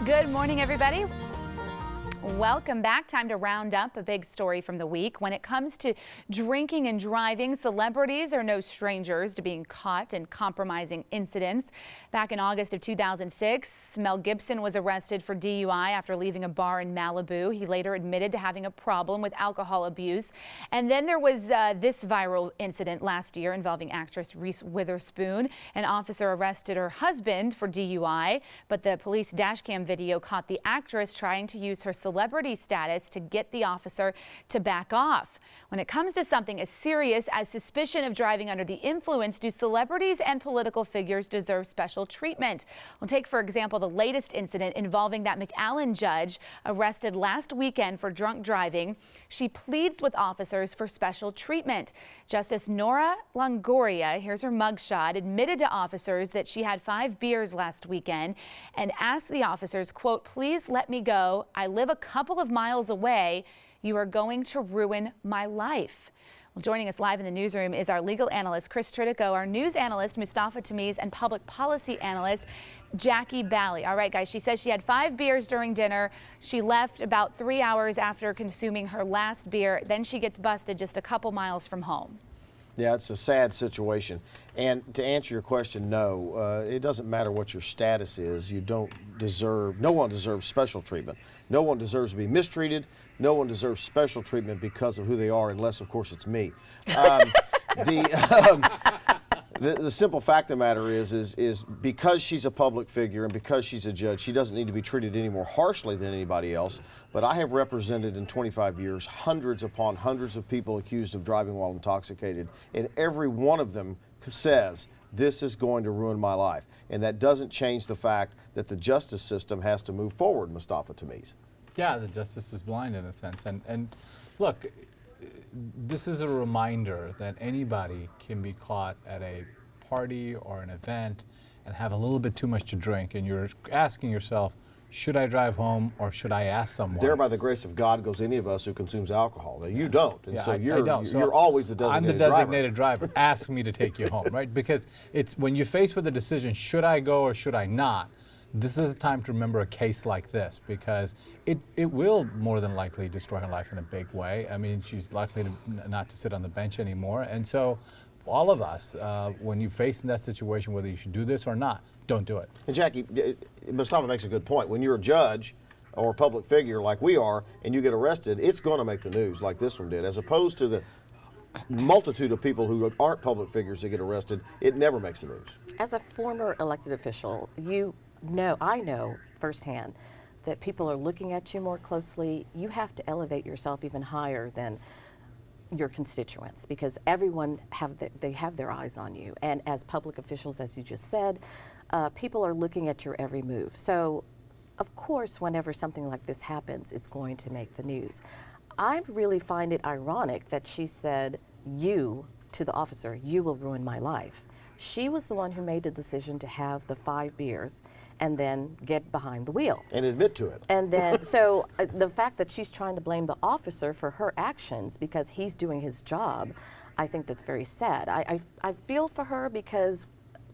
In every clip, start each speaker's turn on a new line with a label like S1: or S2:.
S1: Good morning, everybody. Welcome back. Time to round up a big story from the week. When it comes to drinking and driving, celebrities are no strangers to being caught in compromising incidents. Back in August of 2006, Mel Gibson was arrested for DUI after leaving a bar in Malibu. He later admitted to having a problem with alcohol abuse. And then there was this viral incident last year involving actress Reese Witherspoon. An officer arrested her husband for DUI, but the police dashcam video caught the actress trying to use her celebrity status to get the officer to back off. When it comes to something as serious as suspicion of driving under the influence, do celebrities and political figures deserve special treatment? We'll take, for example, the latest incident involving that McAllen judge arrested last weekend for drunk driving. She pleads with officers for special treatment. Justice Nora Longoria, here's her mugshot, admitted to officers that she had 5 beers last weekend and asked the officers, quote, "Please let me go. I live a couple of miles away. You are going to ruin my life." Well, joining us live in the newsroom is our legal analyst, Chris Tritico, our news analyst, Mustafa Tamiz, and public policy analyst, Jackie Bally. All right, guys, she says she had 5 beers during dinner. She left about 3 hours after consuming her last beer. Then she gets busted just a couple miles from home.
S2: Yeah, it's a sad situation. And to answer your question, no, it doesn't matter what your status is. You don't deserve, no one deserves special treatment. No one deserves to be mistreated. No one deserves special treatment because of who they are, unless, of course, it's me. The simple fact of the matter is because she's a public figure and because she's a judge, she doesn't need to be treated any more harshly than anybody else. But I have represented in 25 years hundreds upon hundreds of people accused of driving while intoxicated, and every one of them says, this is going to ruin my life. And that doesn't change the fact that the justice system has to move forward, Mustafa Tamiz.
S3: Yeah, the justice is blind in a sense. And look, this is a reminder that anybody can be caught at a party or an event and have a little bit too much to drink, and you're asking yourself, should I drive home or should I ask someone?
S2: There, by the grace of God, goes any of us who consumes alcohol. Now, you don't, and
S3: yeah,
S2: so
S3: I
S2: you're
S3: don't.
S2: always the designated driver.
S3: I'm the designated driver. Ask me to take you home, right? Because it's when you're faced with the decision, should I go or should I not? This is a time to remember a case like this, because it will more than likely destroy her life in a big way. I mean, she's likely to not to sit on the bench anymore. And so all of us, when you face in that situation, whether you should do this or not, don't do it.
S2: And Jackie, Mustafa makes a good point. When you're a judge or a public figure like we are and you get arrested, it's going to make the news like this one did, as opposed to the multitude of people who aren't public figures that get arrested. It never makes the news.
S4: As a former elected official, I know firsthand that people are looking at you more closely. You have to elevate yourself even higher than your constituents, because everyone have their eyes on you. And as public officials, as you just said, people are looking at your every move. So, of course, whenever something like this happens, it's going to make the news. I really find it ironic that she said, "You," to the officer, "you will ruin my life." She was the one who made the decision to have the 5 beers and then get behind the wheel.
S2: And admit to it.
S4: And then, so the fact that she's trying to blame the officer for her actions because he's doing his job, I think that's very sad. I feel for her because,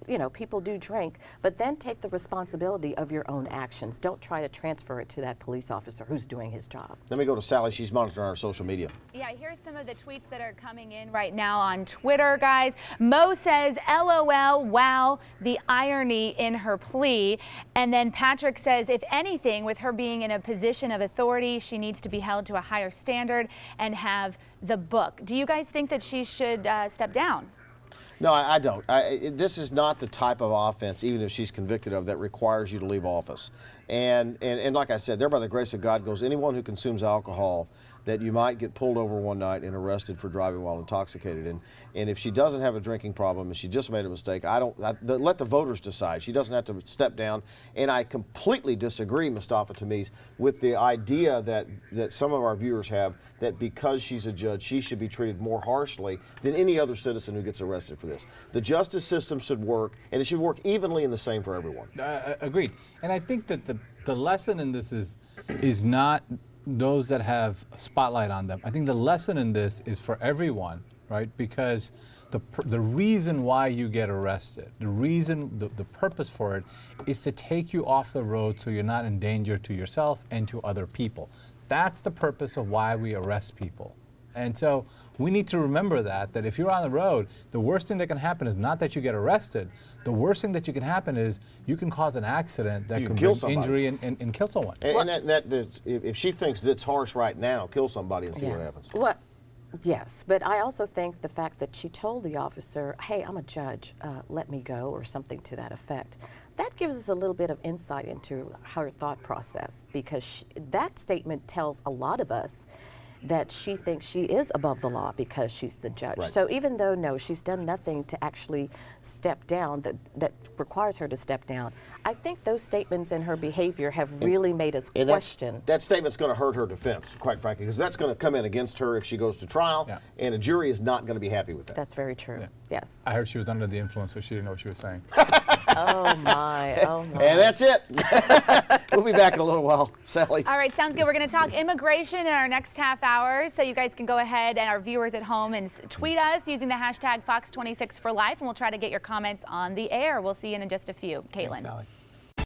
S4: you know, people do drink, but then take the responsibility of your own actions. Don't try to transfer it to that police officer who's doing his job.
S2: Let me go to Sally. She's monitoring our social media.
S1: Yeah, here's some of the tweets that are coming in right now on Twitter, guys. Mo says, LOL, wow, the irony in her plea. And then Patrick says, if anything, with her being in a position of authority, she needs to be held to a higher standard and have the book. Do you guys think that she should step down?
S2: No, I don't. This is not the type of offense, even if she's convicted of, that requires you to leave office. And like I said, there by the grace of God goes anyone who consumes alcohol that you might get pulled over one night and arrested for driving while intoxicated. And if she doesn't have a drinking problem and she just made a mistake, let the voters decide. She doesn't have to step down. And I completely disagree, Mustafa Tamiz, with the idea that some of our viewers have that because she's a judge, she should be treated more harshly than any other citizen who gets arrested for this. The justice system should work, and it should work evenly and the same for everyone.
S3: Agreed. And I think that the lesson in this is not those that have a spotlight on them. I think the lesson in this is for everyone, right? Because the reason why you get arrested, the purpose for it is to take you off the road so you're not in danger to yourself and to other people. That's the purpose of why we arrest people. And so we need to remember that if you're on the road, the worst thing that can happen is not that you get arrested. The worst thing that can happen is you can cause an accident that can bring injury and kill someone.
S2: And if she thinks it's harsh right now, kill somebody and see what happens.
S4: Well, yes, but I also think the fact that she told the officer, hey, I'm a judge, let me go, or something to that effect, that gives us a little bit of insight into her thought process, because that statement tells a lot of us that she thinks she is above the law because she's the judge.
S2: Right.
S4: So even though, no, she's done nothing to actually step down, that requires her to step down, I think those statements and her behavior have really made us question.
S2: That statement's going to hurt her defense, quite frankly, because that's going to come in against her if she goes to trial, and a jury is not going to be happy with that.
S4: That's very true, yes.
S3: I heard she was under the influence, so she didn't know what she was saying.
S4: Oh my, oh my.
S2: And that's it. We'll be back in a little while. Sally.
S1: All right, sounds good. We're going to talk immigration in our next half hour, so you guys can go ahead and our viewers at home and tweet us using the hashtag Fox26 for Life, and we'll try to get your comments on the air. We'll see you in just a few. Caitlin.
S3: Thanks, Sally.